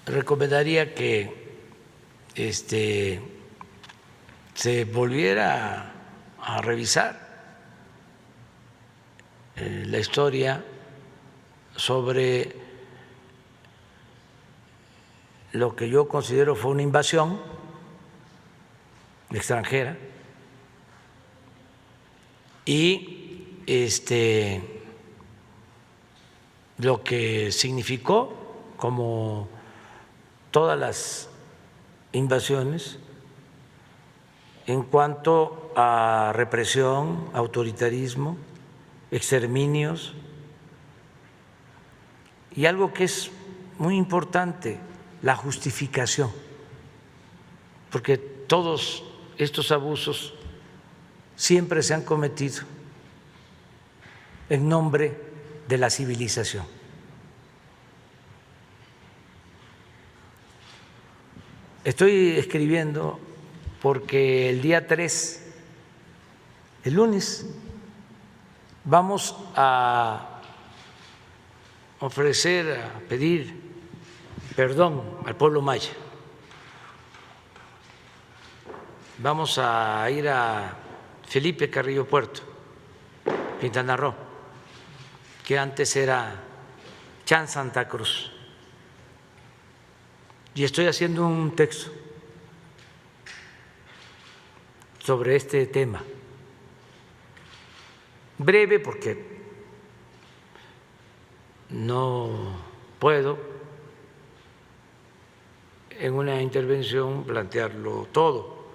recomendaría que se volviera a revisar la historia sobre lo que yo considero fue una invasión extranjera y lo que significó, como todas las invasiones, en cuanto a represión, autoritarismo, exterminios, y algo que es muy importante, la justificación, porque todos estos abusos siempre se han cometido en nombre de la civilización. Estoy escribiendo porque el día 3, el lunes, vamos a ofrecer, a pedir perdón al pueblo maya. Vamos a ir a Felipe Carrillo Puerto, Quintana Roo, que antes era Chan Santa Cruz. Y estoy haciendo un texto sobre este tema, breve porque no puedo en una intervención plantearlo todo,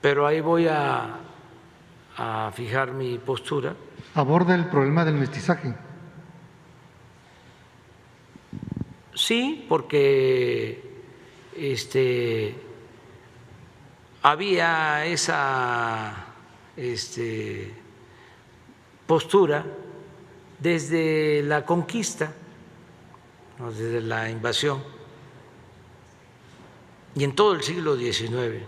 pero ahí voy a fijar mi postura. ¿Aborda el problema del mestizaje? Sí, porque había esa postura desde la conquista, ¿no?, desde la invasión, y en todo el siglo XIX.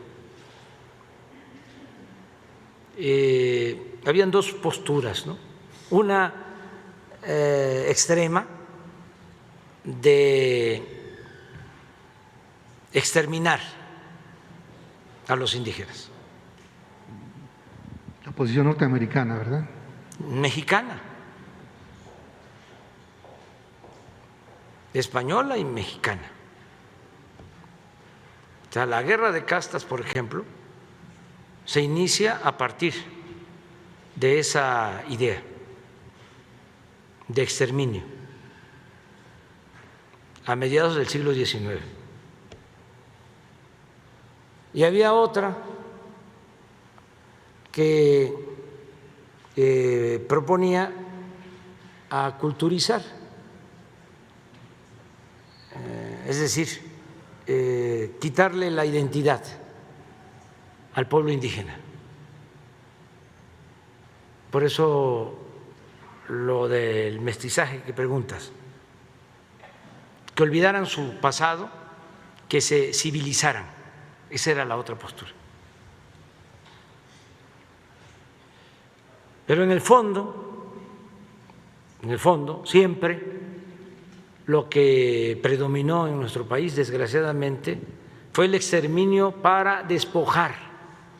Habían dos posturas, ¿no? Una extrema de exterminar a los indígenas. La posición norteamericana, ¿verdad? Mexicana, española y mexicana. O sea, la guerra de castas, por ejemplo, se inicia a partir de esa idea de exterminio a mediados del siglo XIX. Y había otra que proponía aculturizar, es decir, quitarle la identidad al pueblo indígena. Por eso lo del mestizaje que preguntas, que olvidaran su pasado, que se civilizaran. Esa era la otra postura. Pero en el fondo, siempre lo que predominó en nuestro país, desgraciadamente, fue el exterminio para despojar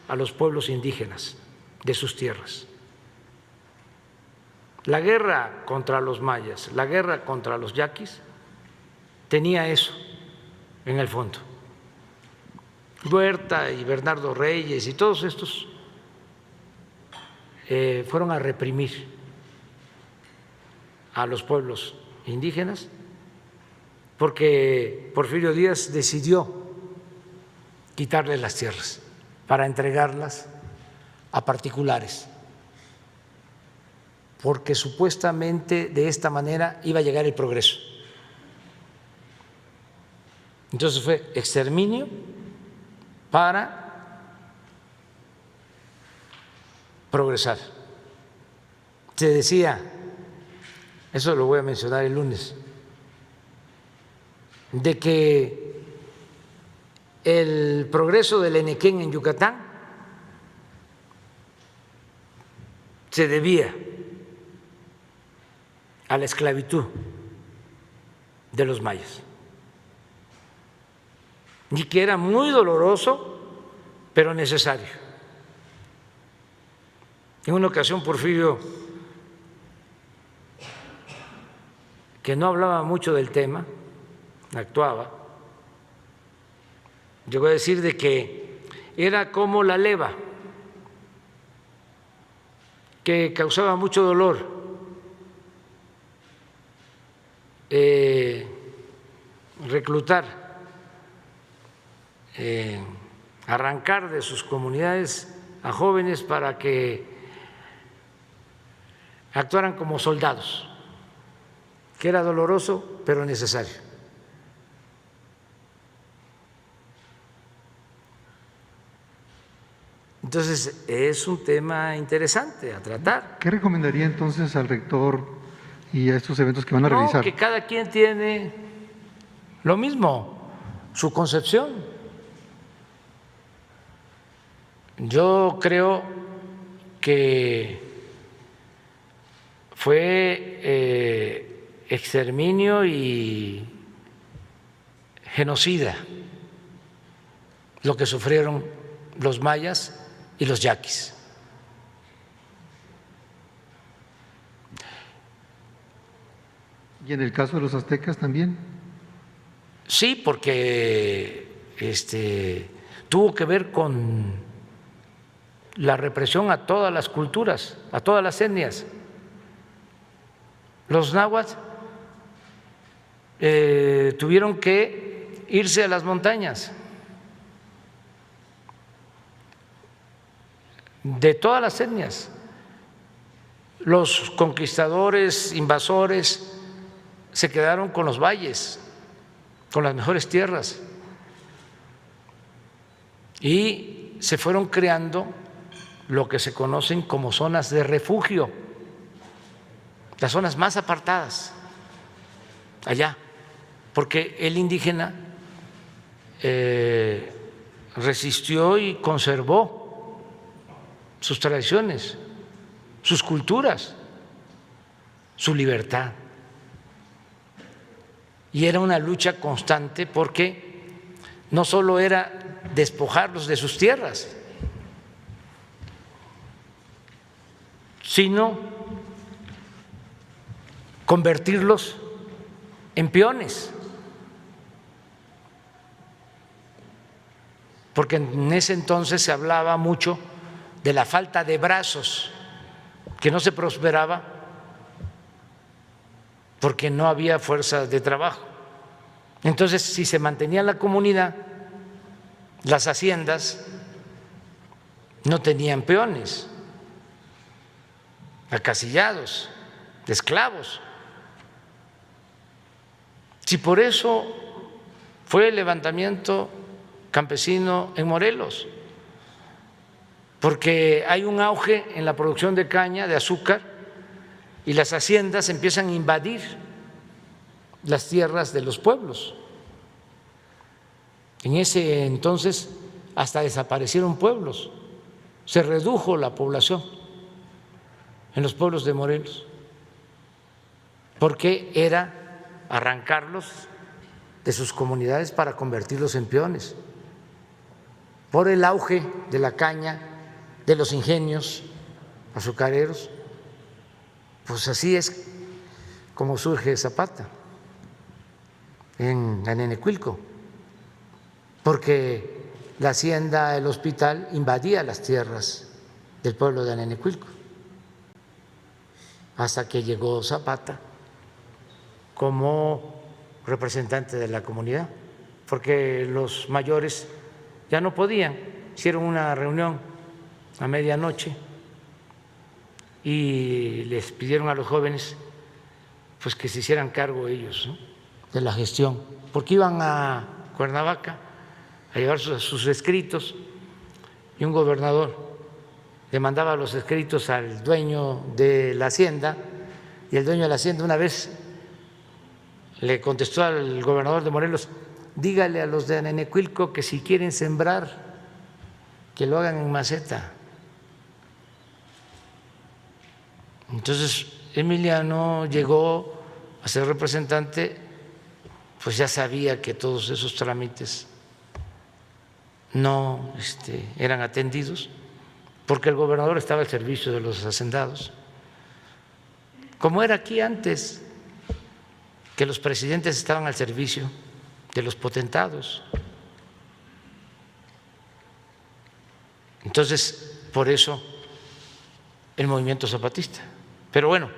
a los pueblos indígenas de sus tierras. La guerra contra los mayas, la guerra contra los yaquis, tenía eso en el fondo. Huerta y Bernardo Reyes y todos estos fueron a reprimir a los pueblos indígenas porque Porfirio Díaz decidió quitarles las tierras para entregarlas a particulares, porque supuestamente de esta manera iba a llegar el progreso. Entonces fue exterminio para progresar. Se decía, eso lo voy a mencionar el lunes, de que el progreso del Enequén en Yucatán se debía a la esclavitud de los mayas, y que era muy doloroso, pero necesario. En una ocasión Porfirio, que no hablaba mucho del tema, actuaba, llegó a decir de que era como la leva, que causaba mucho dolor, reclutar, arrancar de sus comunidades a jóvenes para que actuaran como soldados, que era doloroso pero necesario. Entonces, es un tema interesante a tratar. ¿Qué recomendaría entonces al rector y a estos eventos que van a realizar? Que cada quien tiene lo mismo, su concepción. Yo creo que fue exterminio y genocida lo que sufrieron los mayas y los yaquis. ¿Y en el caso de los aztecas también? Sí, porque tuvo que ver con la represión a todas las culturas, a todas las etnias. Los náhuatl tuvieron que irse a las montañas, de todas las etnias. Los conquistadores, invasores, se quedaron con los valles, con las mejores tierras, y se fueron creando lo que se conocen como zonas de refugio, las zonas más apartadas allá, porque el indígena resistió y conservó sus tradiciones, sus culturas, su libertad. Y era una lucha constante porque no solo era despojarlos de sus tierras, sino convertirlos en peones, porque en ese entonces se hablaba mucho de la falta de brazos, que no se prosperaba porque no había fuerza de trabajo. Entonces, si se mantenía la comunidad, las haciendas no tenían peones, acasillados, esclavos. Si por eso fue el levantamiento campesino en Morelos, porque hay un auge en la producción de caña, de azúcar, y las haciendas empiezan a invadir las tierras de los pueblos. En ese entonces hasta desaparecieron pueblos, se redujo la población en los pueblos de Morelos, porque era arrancarlos de sus comunidades para convertirlos en peones, por el auge de la caña, de los ingenios azucareros. Pues así es como surge Zapata en Anenecuilco, porque la hacienda, el hospital invadía las tierras del pueblo de Anenecuilco, hasta que llegó Zapata como representante de la comunidad, porque los mayores ya no podían, hicieron una reunión a medianoche y les pidieron a los jóvenes pues que se hicieran cargo ellos, ¿no?, de la gestión, porque iban a Cuernavaca a llevar sus escritos y un gobernador le mandaba los escritos al dueño de la hacienda, y el dueño de la hacienda una vez le contestó al gobernador de Morelos: dígale a los de Anenecuilco que si quieren sembrar, que lo hagan en maceta. Entonces Emiliano llegó a ser representante pues ya sabía que todos esos trámites no eran atendidos, porque el gobernador estaba al servicio de los hacendados, como era aquí antes, que los presidentes estaban al servicio de los potentados. Entonces, por eso el movimiento zapatista. Pero bueno,